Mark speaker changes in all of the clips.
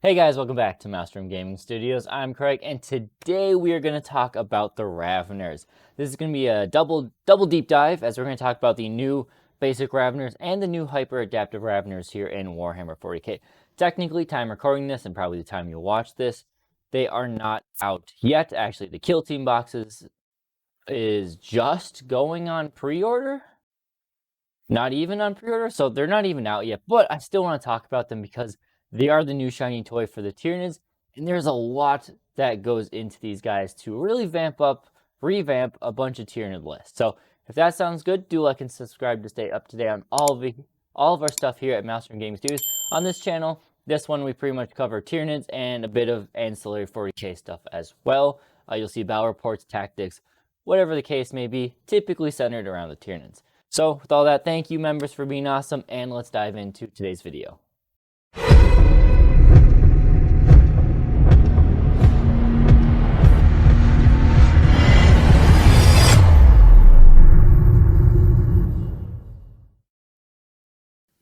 Speaker 1: Hey guys, welcome back to Maelstrom Gaming Studios. I'm Craig, and today we are going to talk about the Ravners. This is going to be a double deep dive, as we're going to talk about the new basic Ravners and the new Hyperadapted Ravners here in Warhammer 40k. Technically, time recording this, and probably the time you'll watch this, they are not out yet. Actually, the Kill Team boxes is just going on pre-order. Not even on pre-order, so they're not even out yet, but I still want to talk about them because they are the new shiny toy for the Tyranids, and there's a lot that goes into these guys to really revamp a bunch of Tyranid lists. So if that sounds good, do like and subscribe to stay up to date on all of our stuff here at Maelstrom Gaming Studios. On this channel, this one we pretty much cover Tyranids and a bit of ancillary 40k stuff as well. You'll see battle reports, tactics, whatever the case may be, typically centered around the Tyranids. So with all that, thank you members for being awesome, and let's dive into today's video.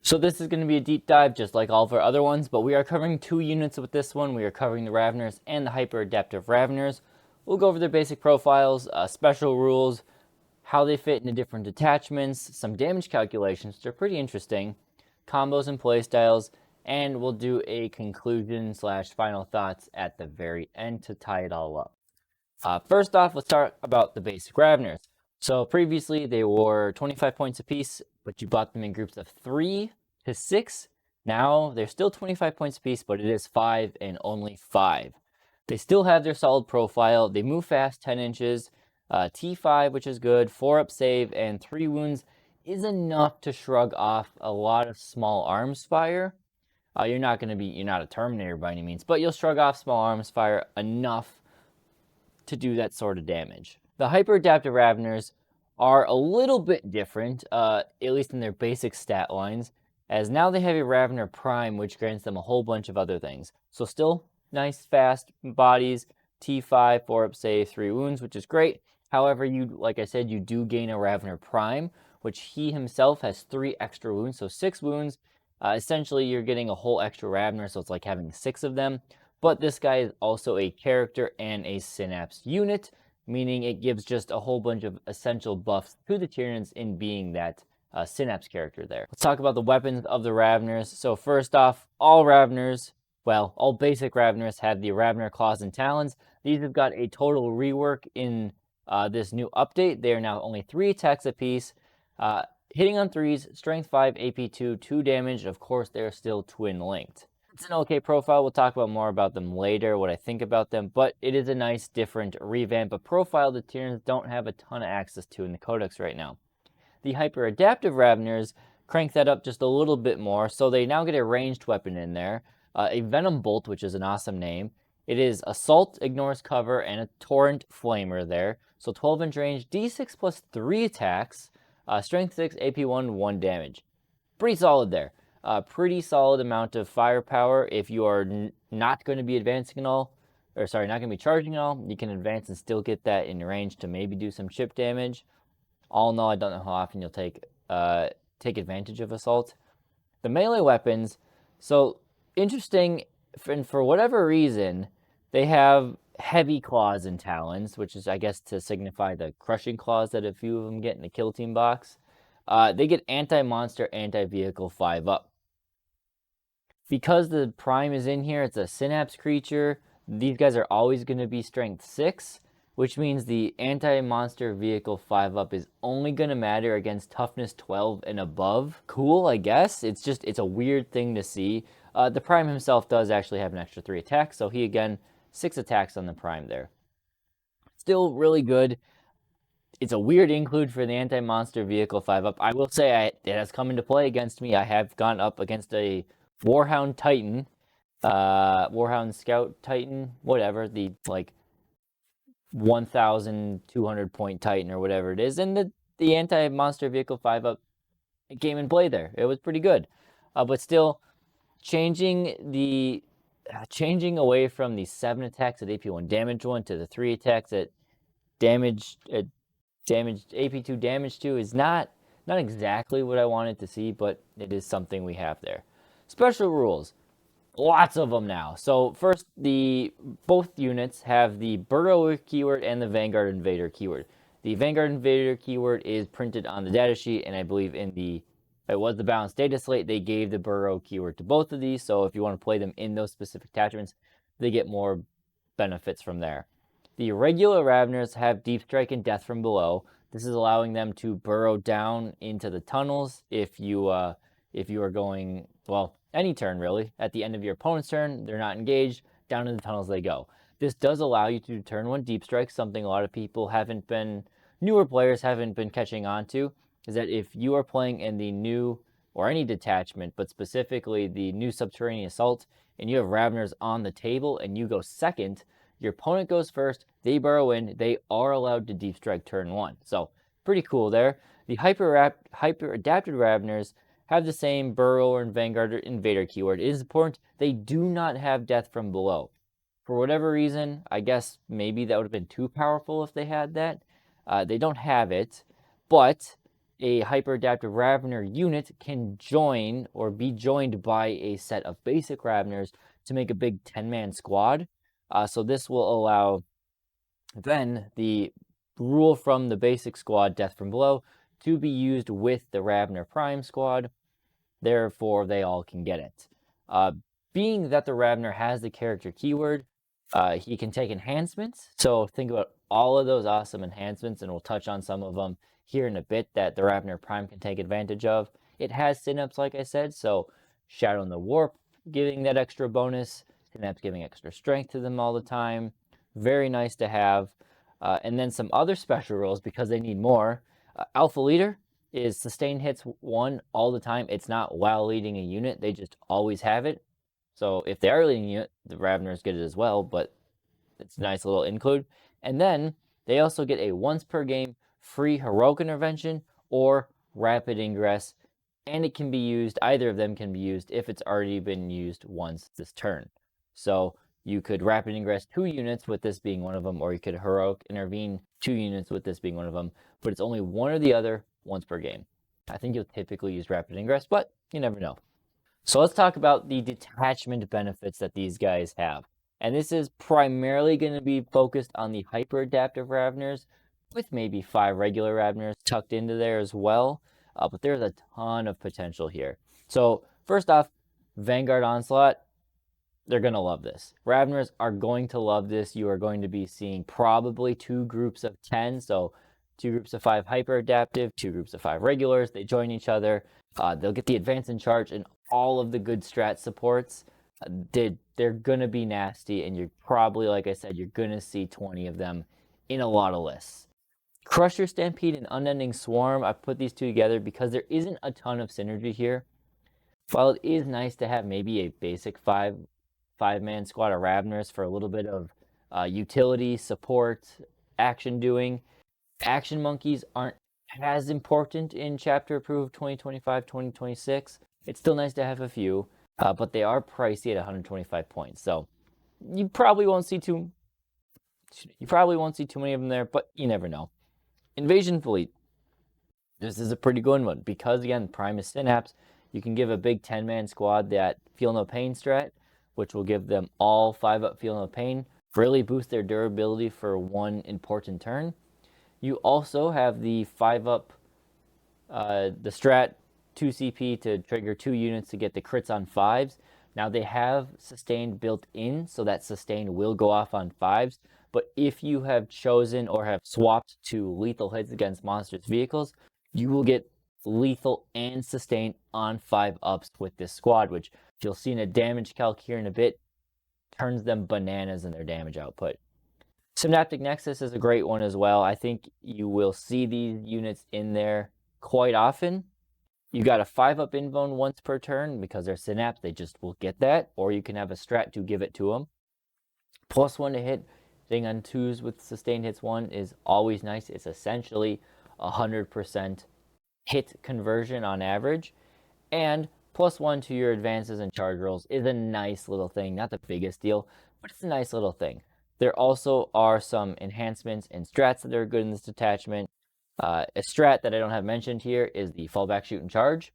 Speaker 1: So this is going to be a deep dive just like all of our other ones, but we are covering two units with this one. We are covering the Ravners and the Hyperadapted Ravners. We'll go over their basic profiles, special rules, how they fit into different detachments, some damage calculations, which are pretty interesting, combos and playstyles, and we'll do a conclusion / final thoughts at the very end to tie it all up. First off, let's talk about the basic Ravners. So previously they were 25 points apiece, but you bought them in groups of 3 to 6. Now they're still 25 points apiece, but it is 5 and only 5. They still have their solid profile. They move fast, 10 inches. T5, which is good, 4-up save, and 3 wounds is enough to shrug off a lot of small arms fire. You're not a Terminator by any means, but you'll shrug off small arms fire enough to do that sort of damage. The Hyperadapted Ravners are a little bit different, at least in their basic stat lines, as now they have a Ravner Prime, which grants them a whole bunch of other things. So still nice, fast bodies, T5, 4-up save, 3 wounds, which is great. However, like I said, you do gain a Ravner Prime, which he himself has 3 extra wounds, so 6 wounds. Essentially, you're getting a whole extra Ravner, so it's like having 6 of them. But this guy is also a character and a synapse unit, meaning it gives just a whole bunch of essential buffs to the Tyranids in being that synapse character there. Let's talk about the weapons of the Ravners. So first off, all basic Ravners have the Ravner Claws and Talons. These have got a total rework in this new update. They are now only 3 attacks apiece. Hitting on 3s, strength 5, AP 2, 2 damage. Of course, they're still twin linked. It's an okay profile. We'll talk about more about them later, what I think about them, but it is a nice, different revamp, a profile the Tyranids don't have a ton of access to in the Codex right now. The Hyperadapted Ravners crank that up just a little bit more, so they now get a ranged weapon in there, a Venom Bolt, which is an awesome name. It is Assault, ignores cover, and a Torrent Flamer there. So 12-inch range, D6 plus 3 attacks, strength 6, AP 1, 1 damage. Pretty solid there. Pretty solid amount of firepower. If you are not going to be advancing at all, not going to be charging at all, you can advance and still get that in range to maybe do some chip damage. All in all, I don't know how often you'll take advantage of Assault. The melee weapons, so interesting, and for whatever reason, they have heavy claws and talons, which is, I guess, to signify the crushing claws that a few of them get in the Kill Team box. They get anti-monster, anti-vehicle 5-up. Because the Prime is in here, it's a Synapse creature. These guys are always going to be strength 6, which means the anti-monster vehicle 5-up is only going to matter against toughness 12 and above. Cool, I guess. It's a weird thing to see. The Prime himself does actually have an extra 3 attacks, so he, again, 6 attacks on the Prime there. Still really good. It's a weird include for the anti-monster vehicle 5-up. I will say it has come into play against me. I have gone up against a Warhound Titan, Warhound Scout Titan, whatever, the, 1,200 point Titan or whatever it is, and the anti-monster vehicle 5-up came in play there. It was pretty good. But still, changing away from the 7 attacks at AP1 damage 1 to the 3 attacks at AP2 damage 2 is not exactly what I wanted to see, but it is something we have there. Special rules. Lots of them now. So first, both units have the Burrower keyword and the Vanguard Invader keyword. The Vanguard Invader keyword is printed on the datasheet, and I believe it was the balanced data slate, they gave the Burrow keyword to both of these. So if you want to play them in those specific attachments, they get more benefits from there. The regular Ravners have Deep Strike and Death from Below. This is allowing them to burrow down into the tunnels if you are going, well, any turn really. At the end of your opponent's turn, they're not engaged, down in the tunnels they go. This does allow you to do turn 1 Deep Strike, something a lot of people newer players haven't been catching on to, is that if you are playing in the new, or any detachment, but specifically the new Subterranean Assault, and you have Ravners on the table and you go second, your opponent goes first, they burrow in, they are allowed to Deep Strike turn 1. So, pretty cool there. The Hyperadapted Ravners have the same Burrower and Vanguard Invader keyword. It is important they do not have Death from Below. For whatever reason, I guess maybe that would have been too powerful if they had that. They don't have it, but a Hyperadapted Ravner unit can join or be joined by a set of basic Ravners to make a big 10-man squad. So this will allow then the rule from the basic squad, Death from Below, to be used with the Ravner Prime squad. Therefore, they all can get it. Being that the Ravner has the character keyword, he can take enhancements. So think about all of those awesome enhancements, and we'll touch on some of them here in a bit that the Ravner Prime can take advantage of. It has Synapse, like I said, so Shadow in the Warp giving that extra bonus, Synapse giving extra strength to them all the time. Very nice to have. And then some other special rules because they need more. Alpha Leader is sustained hits 1 all the time. It's not while leading a unit, they just always have it. So if they are leading a unit, the Ravners get it as well, but it's a nice little include. And then they also get a once per game free Heroic Intervention or Rapid Ingress, and it can be used, either of them can be used if it's already been used once this turn. So you could Rapid Ingress 2 units with this being one of them, or you could Heroic Intervene 2 units with this being one of them, but it's only one or the other once per game. I think you'll typically use Rapid Ingress, but you never know. So let's talk about the detachment benefits that these guys have. And this is primarily going to be focused on the Hyperadapted Ravners, with maybe 5 regular Ravners tucked into there as well. But there's a ton of potential here. So first off, Vanguard Onslaught, they're going to love this. Ravners are going to love this. You are going to be seeing probably 2 groups of 10. So 2 groups of 5 Hyperadaptive, 2 groups of 5 regulars. They join each other. They'll get the advance in charge and all of the good strat supports. They're going to be nasty, and you're probably, like I said, you're going to see 20 of them in a lot of lists. Crusher Stampede and Unending Swarm, I put these two together because there isn't a ton of synergy here. While it is nice to have maybe a basic five-man squad of Ravners for a little bit of utility, support, action doing, Action Monkeys aren't as important in Chapter Approved 2025-2026. It's still nice to have a few, but they are pricey at 125 points. So you probably won't see too many of them there, but you never know. Invasion Fleet. This is a pretty good one because, again, Prime is Synapse. You can give a big 10-man squad that Feel No Pain strat, which will give them all 5-up Feel No Pain, really boost their durability for one important turn. You also have the 5-up, the strat 2 CP to trigger 2 units to get the crits on 5s. Now they have Sustained built in, so that Sustained will go off on 5s. But if you have chosen or have swapped to lethal hits against monsters' vehicles, you will get lethal and Sustained on 5-ups with this squad, which you'll see in a damage calc here in a bit, turns them bananas in their damage output. Synaptic Nexus is a great one as well. I think you will see these units in there quite often. You got a 5-up invuln once per turn because they're Synapse, they just will get that. Or you can have a strat to give it to them. +1 to hit, hitting on 2s with sustained hits 1 is always nice. It's essentially 100% hit conversion on average. And +1 to your advances and charge rolls is a nice little thing. Not the biggest deal, but it's a nice little thing. There also are some enhancements and strats that are good in this detachment. A strat that I don't have mentioned here is the fallback shoot and charge.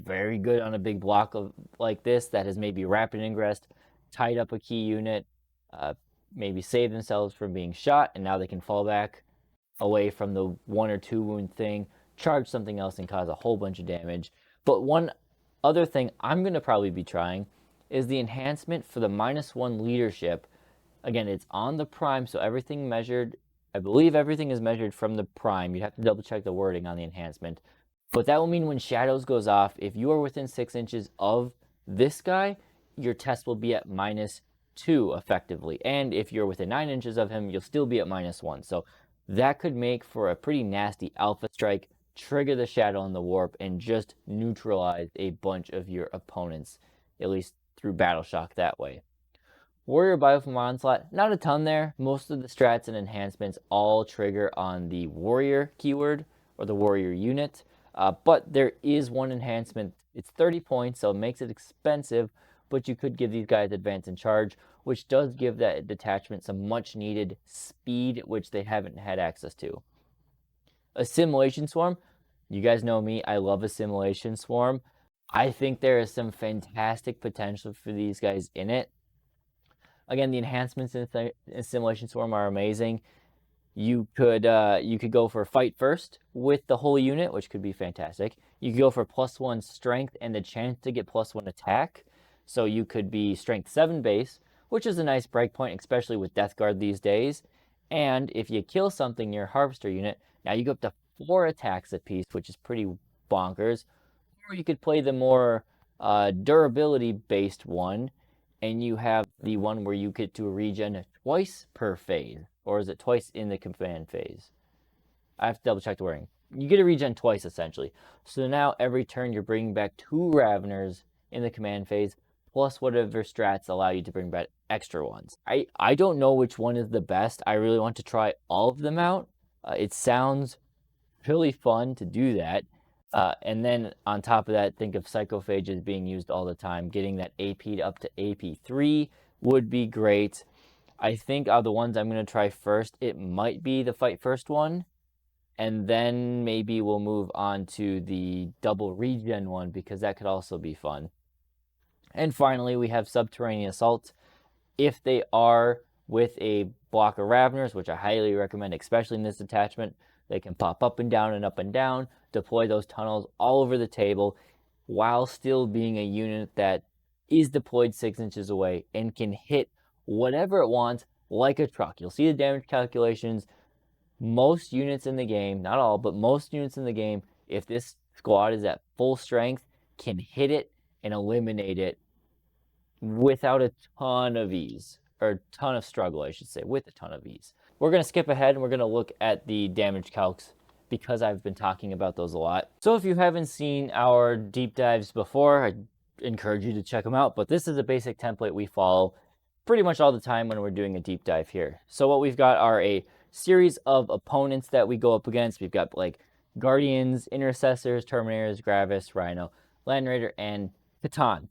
Speaker 1: very good on a big block like this that has maybe rapid ingress, tied up a key unit, uh, maybe saved themselves from being shot, and now they can fall back away from the 1 or 2 wound thing, charge something else, and cause a whole bunch of damage. But one other thing I'm going to probably be trying is the enhancement for the -1 leadership. Again, it's on the prime, so everything measured, I believe everything is measured from the prime. You'd have to double check the wording on the enhancement. But that will mean when Shadows goes off, if you are within 6 inches of this guy, your test will be at -2 effectively. And if you're within 9 inches of him, you'll still be at -1. So that could make for a pretty nasty alpha strike, trigger the Shadow and the Warp, and just neutralize a bunch of your opponents, at least through Battle Shock that way. Warrior Biofilm Onslaught, not a ton there. Most of the strats and enhancements all trigger on the Warrior keyword or the Warrior unit. But there is one enhancement. It's 30 points, so it makes it expensive, but you could give these guys Advance and Charge, which does give that detachment some much needed speed, which they haven't had access to. Assimilation Swarm, you guys know me, I love Assimilation Swarm. I think there is some fantastic potential for these guys in it. Again, the enhancements in Assimilation Swarm are amazing. You could go for fight first with the whole unit, which could be fantastic. You could go for +1 strength and the chance to get +1 attack. So you could be strength 7 base, which is a nice breakpoint, especially with Death Guard these days. And if you kill something in your Harvester unit, now you go up to 4 attacks apiece, which is pretty bonkers. Or you could play the more durability based one, and you have the one where you get to regen twice per phase. Or is it twice in the command phase? I have to double check the wording. You get a regen twice, essentially. So now every turn you're bringing back 2 Ravners in the command phase, plus whatever strats allow you to bring back extra ones. I don't know which one is the best. I really want to try all of them out. It sounds really fun to do that. And then on top of that, think of Psychophages being used all the time. Getting that AP up to AP3 would be great. I think out of the ones I'm going to try first, it might be the fight first one. And then maybe we'll move on to the double regen one, because that could also be fun. And finally, we have Subterranean Assault. If they are with a block of Ravners, which I highly recommend, especially in this detachment, they can pop up and down, deploy those tunnels all over the table, while still being a unit that is deployed 6 inches away and can hit whatever it wants like a truck. You'll see the damage calculations. Most units in the game, not all, but most units in the game, if this squad is at full strength, can hit it and eliminate it without a ton of ease, or a ton of struggle, I should say, with a ton of ease. We're going to skip ahead and we're going to look at the damage calcs, because I've been talking about those a lot. So if you haven't seen our deep dives before, I encourage you to check them out, but this is a basic template we follow pretty much all the time when we're doing a deep dive here. So what we've got are a series of opponents that we go up against. We've got like Guardians, Intercessors, Terminators, Gravis, Rhino, Land Raider, and Catan.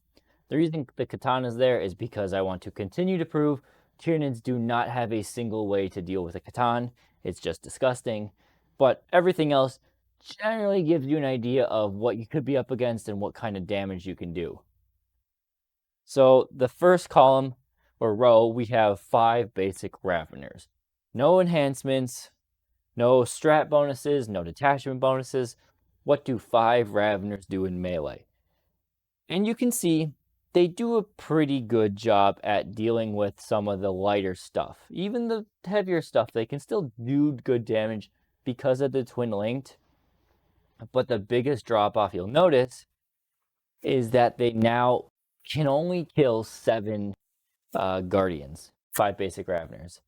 Speaker 1: The reason the Katanas there is because I want to continue to prove Tyranids do not have a single way to deal with a Catan. It's just disgusting. But everything else generally gives you an idea of what you could be up against and what kind of damage you can do. So the first column or row, we have 5 basic Ravners. No enhancements, no strat bonuses, no detachment bonuses. What do 5 Ravners do in melee? And you can see they do a pretty good job at dealing with some of the lighter stuff. Even the heavier stuff, they can still do good damage because of the twin linked. But the biggest drop off you'll notice is that they now can only kill 7 Guardians, 5 basic Ravners.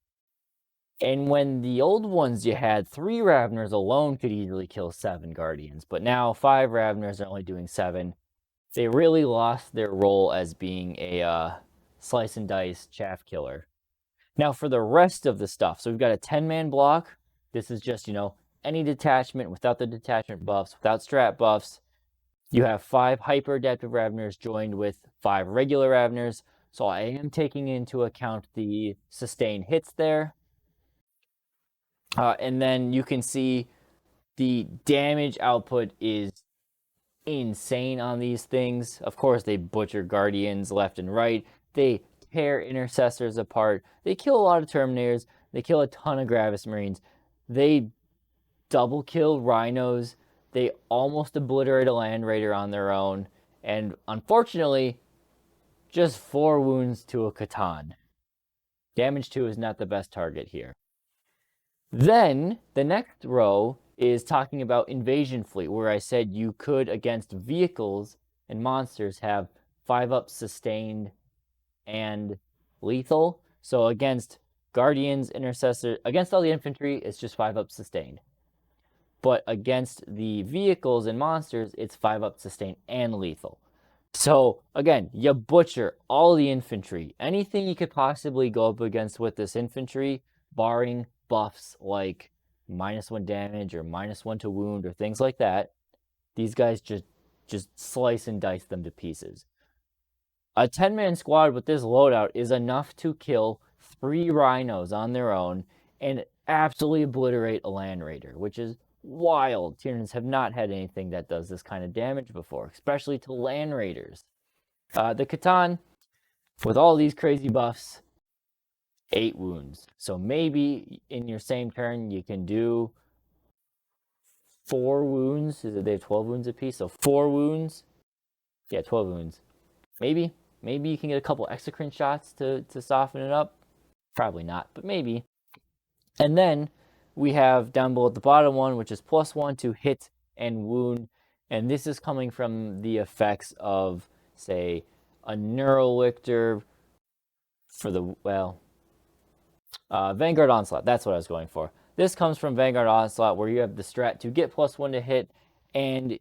Speaker 1: And when the old ones you had, 3 Ravners alone could easily kill 7 Guardians. But now 5 Ravners are only doing 7. They really lost their role as being a slice and dice chaff killer. Now for the rest of the stuff, so we've got a 10-man block. This is just, any detachment without the detachment buffs, without strat buffs. You have 5 Hyperadapted Ravners joined with 5 regular Ravners. So I am taking into account the sustained hits there. And then you can see the damage output is insane on these things. Of course, they butcher Guardians left and right. They tear Intercessors apart. They kill a lot of Terminators. They kill a ton of Gravis Marines. They double kill Rhinos. They almost obliterate a Land Raider on their own. And unfortunately, just 4 wounds to a Catan. Damage 2 is not the best target here. Then, the next row is talking about Invasion Fleet, where I said you could, against vehicles and monsters, have 5-up sustained and lethal. So against Guardians, Intercessor, against all the infantry, it's just 5-up sustained. But against the vehicles and monsters, it's 5-up sustained and lethal. So again, you butcher all the infantry. Anything you could possibly go up against with this infantry, barring buffs like -1 damage or -1 to wound or things like that, these guys just slice and dice them to pieces. A 10-man squad with this loadout is enough to kill 3 Rhinos on their own and absolutely obliterate a Land Raider, which is wild. Tyranids have not had anything that does this kind of damage before, especially to Land Raiders. The Catan, with all these crazy buffs, 8 wounds. So maybe in your same turn you can do 4 wounds. They have 12 wounds apiece, so 4 wounds. Yeah, 12 wounds. Maybe you can get a couple exocrine shots to soften it up. Probably not, but maybe. And then we have down below at the bottom one, which is +1 to hit and wound. And this is coming from the effects of, say, a Neurolictor for the, Vanguard Onslaught. That's what I was going for. This comes from Vanguard Onslaught, where you have the strat to get +1 to hit, and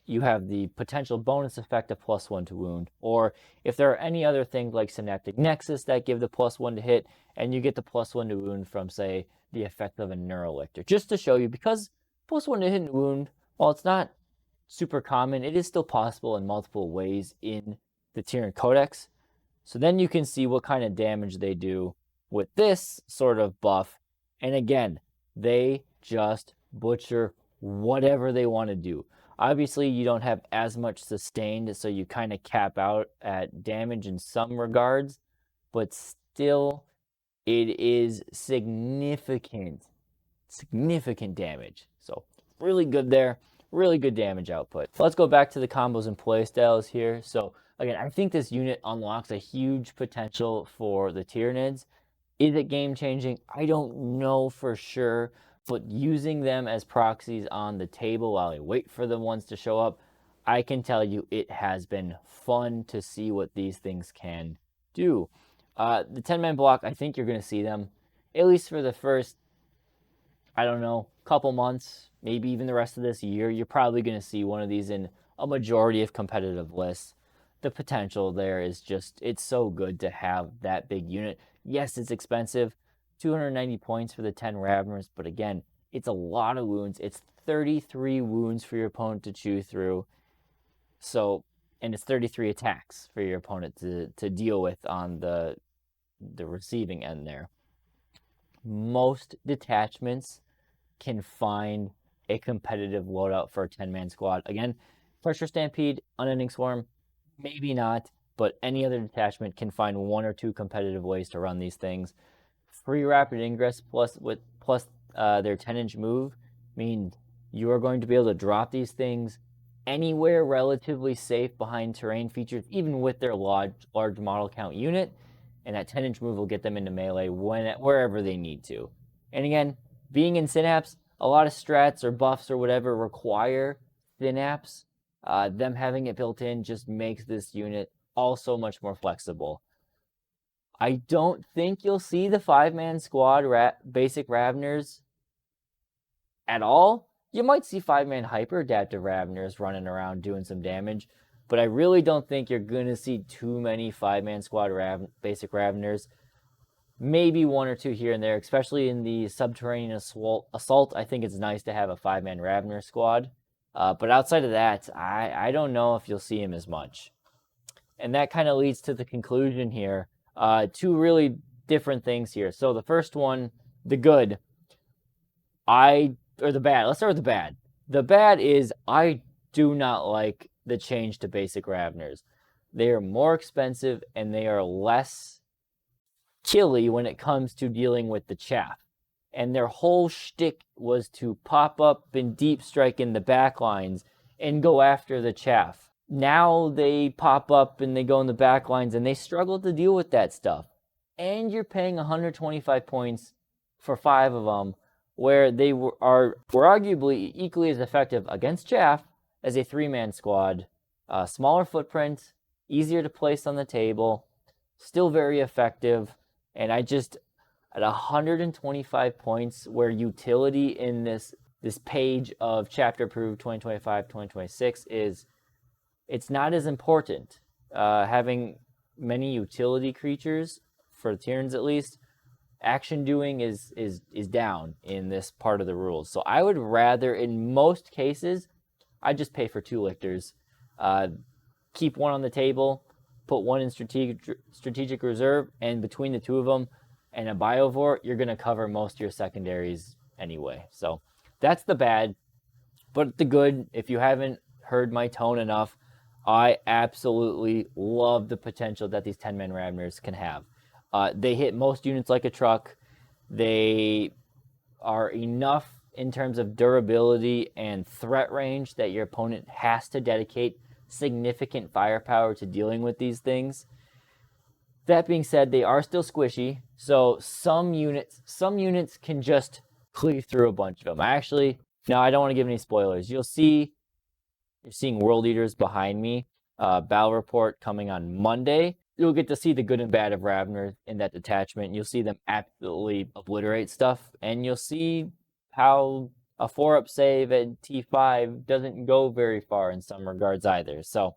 Speaker 1: you have the potential bonus effect of +1 to wound. Or if there are any other things like Synaptic Nexus that give the +1 to hit, and you get the +1 to wound from, say, the effect of a Neurolictor. Just to show you, because +1 to hit and wound, while it's not super common, it is still possible in multiple ways in the Tyranid Codex. So then you can see what kind of damage they do with this sort of buff. And again, they just butcher whatever they want to do. Obviously, you don't have as much sustained, so you kind of cap out at damage in some regards, but still, it is significant damage. So really good there, really good damage output. Let's go back to the combos and playstyles here. So again, I think this unit unlocks a huge potential for the Tyranids. Is it game changing? I don't know for sure, but using them as proxies on the table while I wait for the ones to show up, I can tell you it has been fun to see what these things can do. The 10-man block, I think you're going to see them, at least for the first, I don't know, couple months, maybe even the rest of this year. You're probably going to see one of these in a majority of competitive lists. The potential there is just, it's so good to have that big unit. Yes, it's expensive, 290 points for the 10 Ravners, but again, it's a lot of wounds. It's 33 wounds for your opponent to chew through. So, and it's 33 attacks for your opponent to deal with on the receiving end there. Most detachments can find a competitive loadout for a 10-man squad. Again, Pressure Stampede, Unending Swarm, maybe not, but any other detachment can find 1 or 2 competitive ways to run these things. Free rapid ingress plus their 10-inch move means you are going to be able to drop these things anywhere relatively safe behind terrain features, even with their large model count unit, and that 10-inch move will get them into melee wherever they need to. And again, being in Synapse, a lot of strats or buffs or whatever require Synapse. Them having it built in just makes this unit also much more flexible. I don't think you'll see the 5-man squad basic Ravners at all. You might see 5-man Hyperadapted Ravners running around doing some damage, but I really don't think you're going to see too many 5-man squad basic Ravners. Maybe 1 or 2 here and there, especially in the subterranean assault. I think it's nice to have a 5-man Ravner squad. But outside of that, I don't know if you'll see him as much. And that kind of leads to the conclusion here. 2 really different things here. So the first one, the good, or the bad. Let's start with the bad. The bad is I do not like the change to basic Ravners. They are more expensive and they are less killy when it comes to dealing with the chaff. And their whole shtick was to pop up and deep strike in the back lines and go after the chaff. Now they pop up and they go in the back lines and they struggle to deal with that stuff. And you're paying 125 points for 5 of them, where they were arguably equally as effective against chaff as a 3-man squad. Smaller footprint, easier to place on the table, still very effective. And I just, at 125 points, where utility in this page of chapter approved 2025-2026 is, it's not as important. Having many utility creatures, for the Tyranids at least, action doing is down in this part of the rules. So I would rather, in most cases, I just pay for 2 lictors, keep 1 on the table, put 1 in strategic reserve, and between the 2 of them and a Biovore, you're going to cover most of your secondaries anyway. So that's the bad. But the good, if you haven't heard my tone enough, I absolutely love the potential that these 10-man Ravners can have. They hit most units like a truck. They are enough in terms of durability and threat range that your opponent has to dedicate significant firepower to dealing with these things. That being said, they are still squishy, so some units can just cleave through a bunch of them. No, I don't want to give any spoilers. You're seeing World Eaters behind me. Battle report coming on Monday. You'll get to see the good and bad of Ravners in that detachment. You'll see them absolutely obliterate stuff, and you'll see how a 4-up save at T5 doesn't go very far in some regards either. So,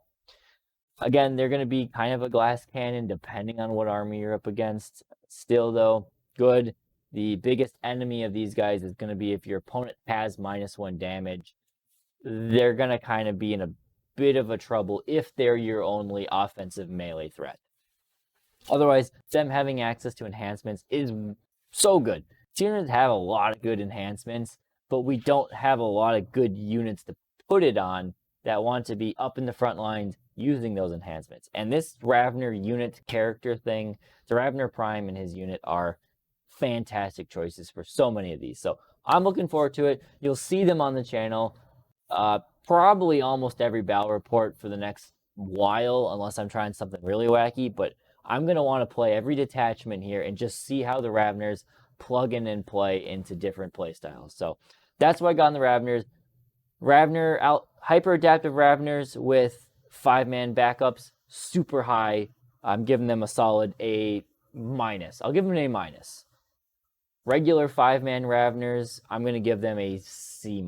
Speaker 1: again, they're going to be kind of a glass cannon depending on what army you're up against. Still, though, good. The biggest enemy of these guys is going to be if your opponent has -1 damage. They're going to kind of be in a bit of a trouble if they're your only offensive melee threat. Otherwise, them having access to enhancements is so good. Tyranids have a lot of good enhancements, but we don't have a lot of good units to put it on that want to be up in the front lines using those enhancements. And this Ravner unit character thing, the Ravner Prime and his unit are fantastic choices for so many of these. So I'm looking forward to it. You'll see them on the channel. Probably almost every battle report for the next while, unless I'm trying something really wacky, but I'm going to want to play every detachment here and just see how the Ravners plug in and play into different playstyles. So that's what I got in the Ravners. Hyperadapted Ravners with 5-man backups, super high. I'm giving them a solid A-. I'll give them an A-. Regular 5-man Ravners, I'm going to give them a C-.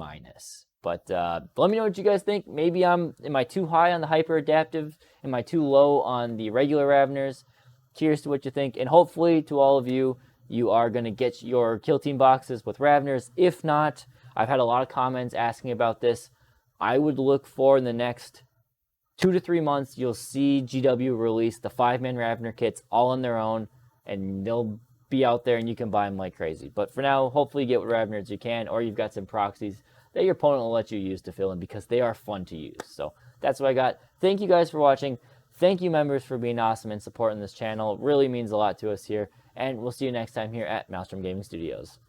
Speaker 1: But let me know what you guys think. Maybe am I too high on the hyper-adaptive? Am I too low on the regular Ravners? Curious to what you think. And hopefully, to all of you, you are going to get your kill team boxes with Ravners. If not, I've had a lot of comments asking about this. I would look for in the next 2 to 3 months, you'll see GW release the 5-man Ravner kits all on their own, and they'll be out there and you can buy them like crazy. But for now, hopefully you get what Ravners you can, or you've got some proxies that your opponent will let you use to fill in because they are fun to use. So that's what I got. Thank you guys for watching. Thank you, members, for being awesome and supporting this channel. It really means a lot to us here. And we'll see you next time here at Maelstrom Gaming Studios.